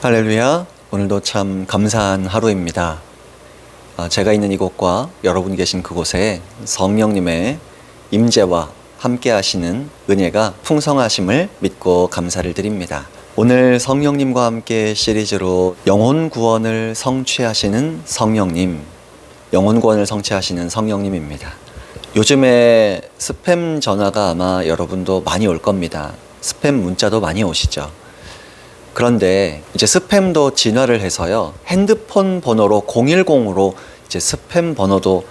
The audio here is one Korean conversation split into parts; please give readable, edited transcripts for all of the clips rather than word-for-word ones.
할렐루야. 오늘도 참 감사한 하루입니다. 제가 있는 이곳과 여러분 계신 그곳에 성령님의 임재와 함께 하시는 은혜가 풍성하심을 믿고 감사를 드립니다. 오늘 성령님과 함께 시리즈로 영혼 구원을 성취하시는 성령님, 영혼 구원을 성취하시는 성령님입니다. 요즘에 스팸 전화가 아마 여러분도 많이 올 겁니다. 스팸 문자도 많이 오시죠. 그런데 이제 스팸도 진화를 해서요, 핸드폰 번호로 010으로 이제 스팸 번호도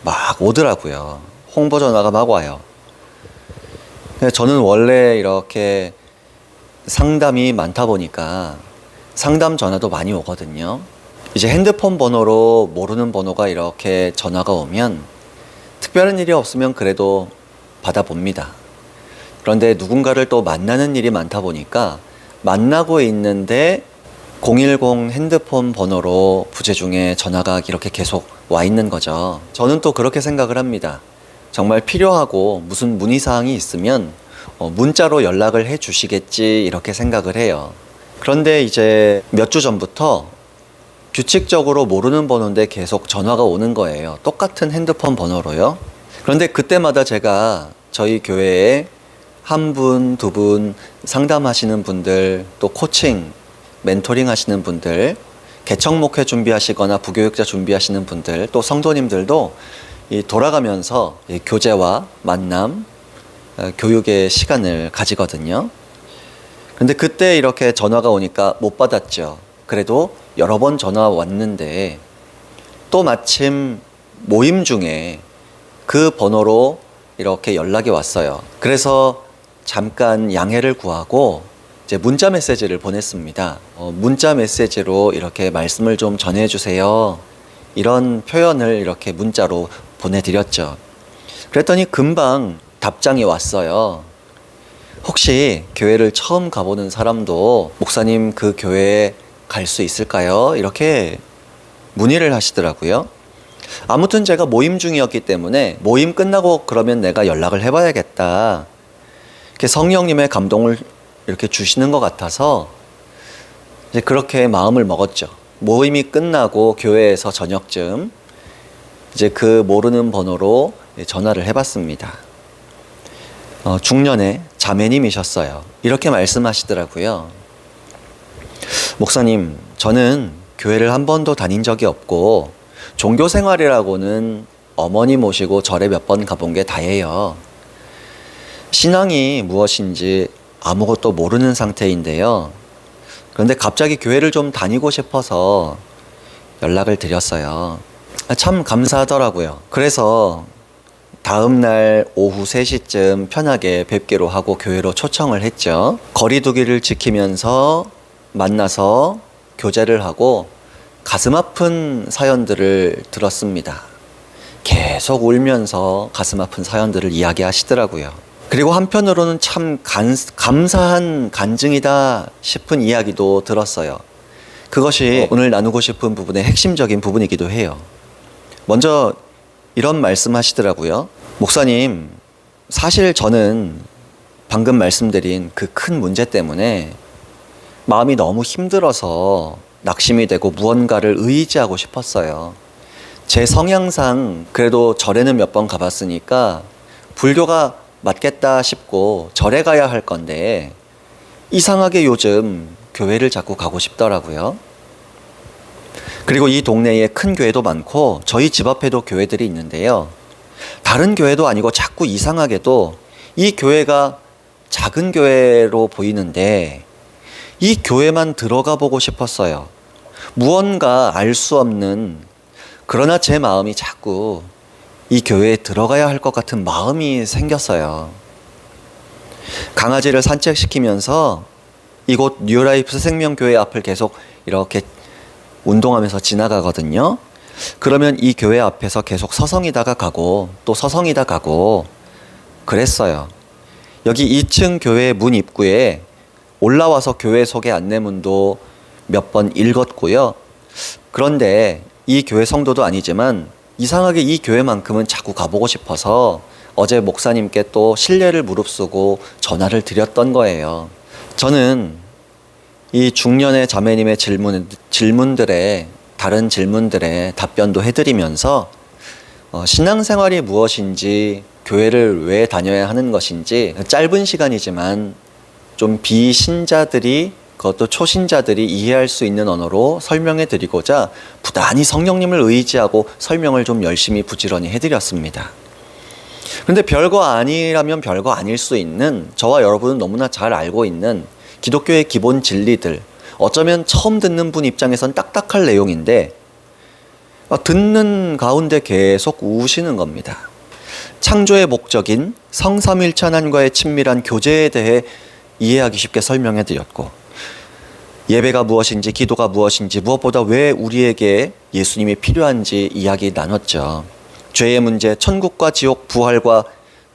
막 오더라고요. 홍보 전화가 막 와요. 저는 원래 이렇게 상담이 많다 보니까 상담 전화도 많이 오거든요. 이제 핸드폰 번호로 모르는 번호가 이렇게 전화가 오면 특별한 일이 없으면 그래도 받아봅니다. 그런데 누군가를 또 만나는 일이 많다 보니까 만나고 있는데 010 핸드폰 번호로 부재 중에 전화가 이렇게 계속 와 있는 거죠. 저는 또 그렇게 생각을 합니다. 정말 필요하고 무슨 문의사항이 있으면 문자로 연락을 해 주시겠지, 이렇게 생각을 해요. 그런데 이제 몇 주 전부터 규칙적으로 모르는 번호인데 계속 전화가 오는 거예요. 똑같은 핸드폰 번호로요. 그런데 그때마다 제가 저희 교회에 한 분, 두 분 상담하시는 분들, 또 코칭, 멘토링 하시는 분들, 개척 목회 준비하시거나 부교육자 준비하시는 분들, 또 성도님들도 돌아가면서 교제와 만남, 교육의 시간을 가지거든요. 근데 그때 이렇게 전화가 오니까 못 받았죠. 그래도 여러 번 전화 왔는데 또 마침 모임 중에 그 번호로 이렇게 연락이 왔어요. 그래서 잠깐 양해를 구하고 이제 문자 메시지를 보냈습니다. 문자 메시지로 이렇게 말씀을 좀 전해주세요, 이런 표현을 이렇게 문자로 보내드렸죠. 그랬더니 금방 답장이 왔어요. 혹시 교회를 처음 가보는 사람도 목사님 그 교회에 갈 수 있을까요? 이렇게 문의를 하시더라고요. 아무튼 제가 모임 중이었기 때문에 모임 끝나고 그러면 내가 연락을 해봐야겠다, 이렇게 성령님의 감동을 이렇게 주시는 것 같아서 이제 그렇게 마음을 먹었죠. 모임이 끝나고 교회에서 저녁쯤 이제 그 모르는 번호로 전화를 해봤습니다. 중년의 자매님이셨어요. 이렇게 말씀하시더라고요. 목사님, 저는 교회를 한 번도 다닌 적이 없고 종교 생활이라고는 어머니 모시고 절에 몇 번 가본 게 다예요. 신앙이 무엇인지 아무것도 모르는 상태인데요. 그런데 갑자기 교회를 좀 다니고 싶어서 연락을 드렸어요. 참 감사하더라고요. 그래서 다음날 오후 3시쯤 편하게 뵙기로 하고 교회로 초청을 했죠. 거리 두기를 지키면서 만나서 교제를 하고 가슴 아픈 사연들을 들었습니다. 계속 울면서 가슴 아픈 사연들을 이야기하시더라고요. 그리고 한편으로는 참 감사한 간증이다 싶은 이야기도 들었어요. 그것이 오늘 나누고 싶은 부분의 핵심적인 부분이기도 해요. 먼저 이런 말씀 하시더라고요. 목사님, 사실 저는 방금 말씀드린 그 큰 문제 때문에 마음이 너무 힘들어서 낙심이 되고 무언가를 의지하고 싶었어요. 제 성향상 그래도 절에는 몇 번 가봤으니까 불교가 맞겠다 싶고 절에 가야 할 건데 이상하게 요즘 교회를 자꾸 가고 싶더라고요. 그리고 이 동네에 큰 교회도 많고 저희 집 앞에도 교회들이 있는데요. 다른 교회도 아니고 자꾸 이상하게도 이 교회가 작은 교회로 보이는데 이 교회만 들어가 보고 싶었어요. 무언가 알 수 없는, 그러나 제 마음이 자꾸 이 교회에 들어가야 할 것 같은 마음이 생겼어요. 강아지를 산책시키면서 이곳 뉴라이프 생명교회 앞을 계속 이렇게 운동하면서 지나가거든요. 그러면 이 교회 앞에서 계속 서성이다가 가고 또 서성이다 가고 그랬어요. 여기 2층 교회 문 입구에 올라와서 교회 소개 안내문도 몇 번 읽었고요. 그런데 이 교회 성도도 아니지만 이상하게 이 교회만큼은 자꾸 가보고 싶어서 어제 목사님께 또 신뢰를 무릅쓰고 전화를 드렸던 거예요. 저는 이 중년의 자매님의 다른 질문들에 답변도 해드리면서 신앙생활이 무엇인지, 교회를 왜 다녀야 하는 것인지 짧은 시간이지만 좀 비신자들이, 그것도 초신자들이 이해할 수 있는 언어로 설명해 드리고자 부단히 성령님을 의지하고 설명을 좀 열심히 부지런히 해드렸습니다. 그런데 별거 아니라면 별거 아닐 수 있는, 저와 여러분은 너무나 잘 알고 있는 기독교의 기본 진리들, 어쩌면 처음 듣는 분 입장에선 딱딱할 내용인데 듣는 가운데 계속 우시는 겁니다. 창조의 목적인 성삼일체 하나님과의 친밀한 교제에 대해 이해하기 쉽게 설명해 드렸고, 예배가 무엇인지, 기도가 무엇인지, 무엇보다 왜 우리에게 예수님이 필요한지 이야기 나눴죠. 죄의 문제, 천국과 지옥, 부활과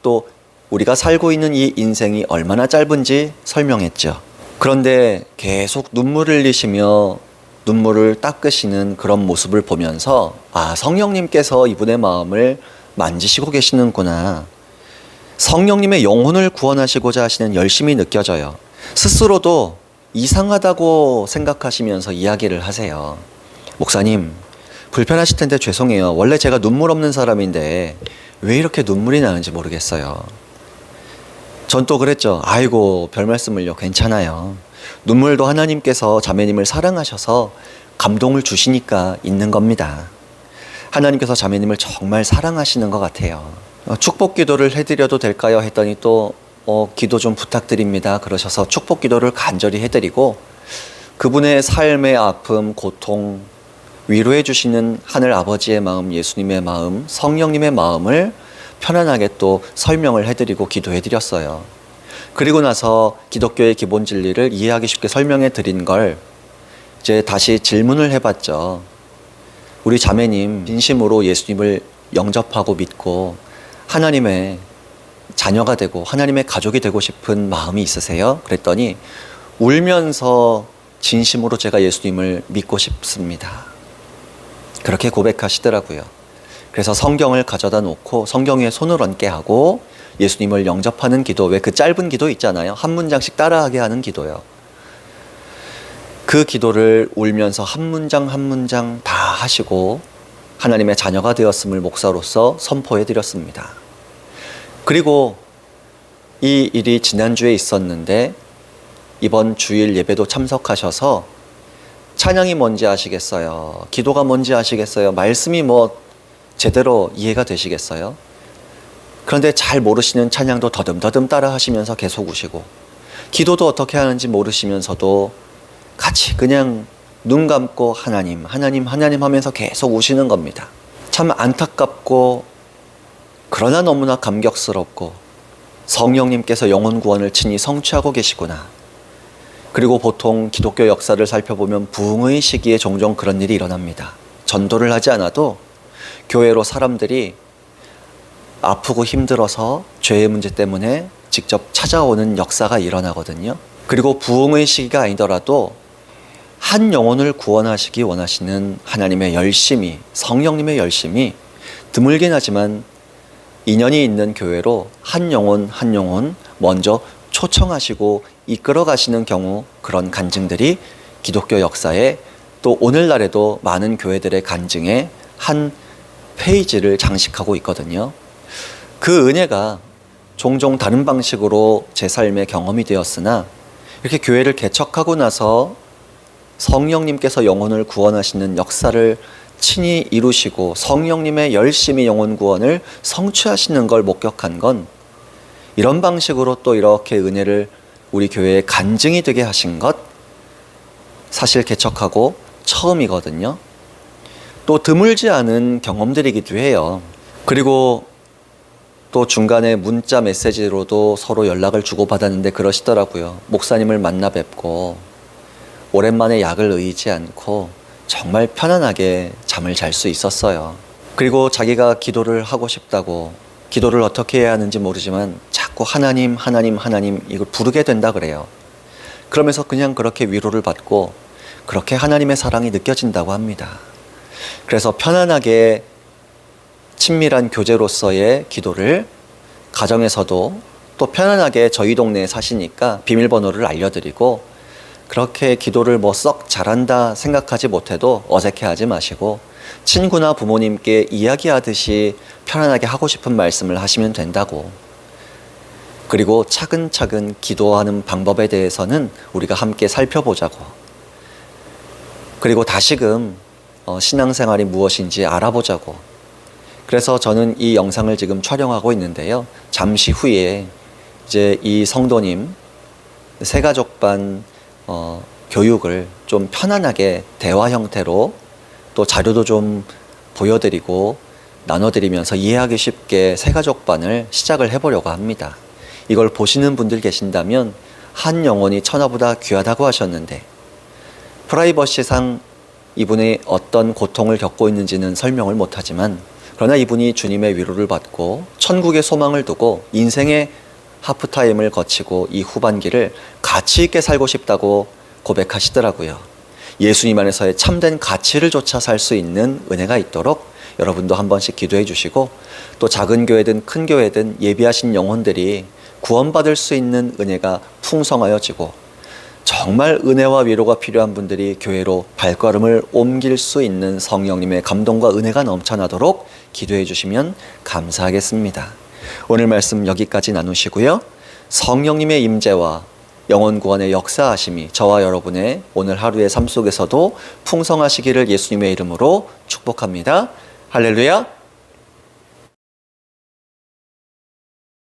또 우리가 살고 있는 이 인생이 얼마나 짧은지 설명했죠. 그런데 계속 눈물을 흘리시며 눈물을 닦으시는 그런 모습을 보면서 성령님께서 이분의 마음을 만지시고 계시는구나. 성령님의 영혼을 구원하시고자 하시는 열심이 느껴져요. 스스로도 이상하다고 생각하시면서 이야기를 하세요. 목사님, 불편하실 텐데 죄송해요. 원래 제가 눈물 없는 사람인데 왜 이렇게 눈물이 나는지 모르겠어요. 전 또 그랬죠. 아이고, 별 말씀을요. 괜찮아요. 눈물도 하나님께서 자매님을 사랑하셔서 감동을 주시니까 있는 겁니다. 하나님께서 자매님을 정말 사랑하시는 것 같아요. 축복 기도를 해드려도 될까요? 했더니 또 기도 좀 부탁드립니다. 그러셔서 축복 기도를 간절히 해드리고, 그분의 삶의 아픔, 고통, 위로해 주시는 하늘 아버지의 마음, 예수님의 마음, 성령님의 마음을 편안하게 또 설명을 해드리고 기도해 드렸어요. 그리고 나서 기독교의 기본 진리를 이해하기 쉽게 설명해 드린 걸 이제 다시 질문을 해봤죠. 우리 자매님 진심으로 예수님을 영접하고 믿고 하나님의 자녀가 되고 하나님의 가족이 되고 싶은 마음이 있으세요? 그랬더니 울면서 진심으로 제가 예수님을 믿고 싶습니다. 그렇게 고백하시더라고요. 그래서 성경을 가져다 놓고 성경 위에 손을 얹게 하고 예수님을 영접하는 기도, 왜 그 짧은 기도 있잖아요. 한 문장씩 따라하게 하는 기도요. 그 기도를 울면서 한 문장 한 문장 다 하시고 하나님의 자녀가 되었음을 목사로서 선포해 드렸습니다. 그리고 이 일이 지난주에 있었는데 이번 주일 예배도 참석하셔서 찬양이 뭔지 아시겠어요? 기도가 뭔지 아시겠어요? 말씀이 제대로 이해가 되시겠어요? 그런데 잘 모르시는 찬양도 더듬더듬 따라 하시면서 계속 우시고, 기도도 어떻게 하는지 모르시면서도 같이 그냥 눈 감고 하나님, 하나님, 하나님 하면서 계속 우시는 겁니다. 참 안타깝고 그러나 너무나 감격스럽고 성령님께서 영혼 구원을 친히 성취하고 계시구나. 그리고 보통 기독교 역사를 살펴보면 부흥의 시기에 종종 그런 일이 일어납니다. 전도를 하지 않아도 교회로 사람들이 아프고 힘들어서 죄의 문제 때문에 직접 찾아오는 역사가 일어나거든요. 그리고 부흥의 시기가 아니더라도 한 영혼을 구원하시기 원하시는 하나님의 열심이, 성령님의 열심이 드물긴 하지만 인연이 있는 교회로 한 영혼 한 영혼 먼저 초청하시고 이끌어 가시는 경우, 그런 간증들이 기독교 역사에 또 오늘날에도 많은 교회들의 간증에 한 페이지를 장식하고 있거든요. 그 은혜가 종종 다른 방식으로 제 삶의 경험이 되었으나 이렇게 교회를 개척하고 나서 성령님께서 영혼을 구원하시는 역사를 친히 이루시고 성령님의 열심히 영혼 구원을 성취하시는 걸 목격한 건 이런 방식으로 또 이렇게 은혜를 우리 교회에 간증이 되게 하신 것, 사실 개척하고 처음이거든요. 또 드물지 않은 경험들이기도 해요. 그리고 또 중간에 문자 메시지로도 서로 연락을 주고받았는데 그러시더라고요. 목사님을 만나 뵙고 오랜만에 약을 의지 않고 정말 편안하게 잠을 잘 수 있었어요. 그리고 자기가 기도를 하고 싶다고, 기도를 어떻게 해야 하는지 모르지만 자꾸 하나님, 하나님, 하나님 이걸 부르게 된다 그래요. 그러면서 그냥 그렇게 위로를 받고 그렇게 하나님의 사랑이 느껴진다고 합니다. 그래서 편안하게 친밀한 교제로서의 기도를 가정에서도 또 편안하게 저희 동네에 사시니까 비밀번호를 알려드리고 그렇게 기도를 뭐 썩 잘한다 생각하지 못해도 어색해하지 마시고 친구나 부모님께 이야기하듯이 편안하게 하고 싶은 말씀을 하시면 된다고. 그리고 차근차근 기도하는 방법에 대해서는 우리가 함께 살펴보자고. 그리고 다시금 신앙생활이 무엇인지 알아보자고. 그래서 저는 이 영상을 지금 촬영하고 있는데요. 잠시 후에 이제 이 성도님 새가족반 교육을 좀 편안하게 대화 형태로 또 자료도 좀 보여드리고 나눠드리면서 이해하기 쉽게 새가족반을 시작을 해보려고 합니다. 이걸 보시는 분들 계신다면 한 영혼이 천하보다 귀하다고 하셨는데 프라이버시상 이분이 어떤 고통을 겪고 있는지는 설명을 못하지만 그러나 이분이 주님의 위로를 받고 천국의 소망을 두고 인생의 하프타임을 거치고 이 후반기를 가치 있게 살고 싶다고 고백하시더라고요. 예수님 안에서의 참된 가치를 조차 살 수 있는 은혜가 있도록 여러분도 한 번씩 기도해 주시고 또 작은 교회든 큰 교회든 예비하신 영혼들이 구원받을 수 있는 은혜가 풍성하여지고 정말 은혜와 위로가 필요한 분들이 교회로 발걸음을 옮길 수 있는 성령님의 감동과 은혜가 넘쳐나도록 기도해 주시면 감사하겠습니다. 오늘 말씀 여기까지 나누시고요. 성령님의 임재와 영혼 구원의 역사하심이 저와 여러분의 오늘 하루의 삶 속에서도 풍성하시기를 예수님의 이름으로 축복합니다. 할렐루야.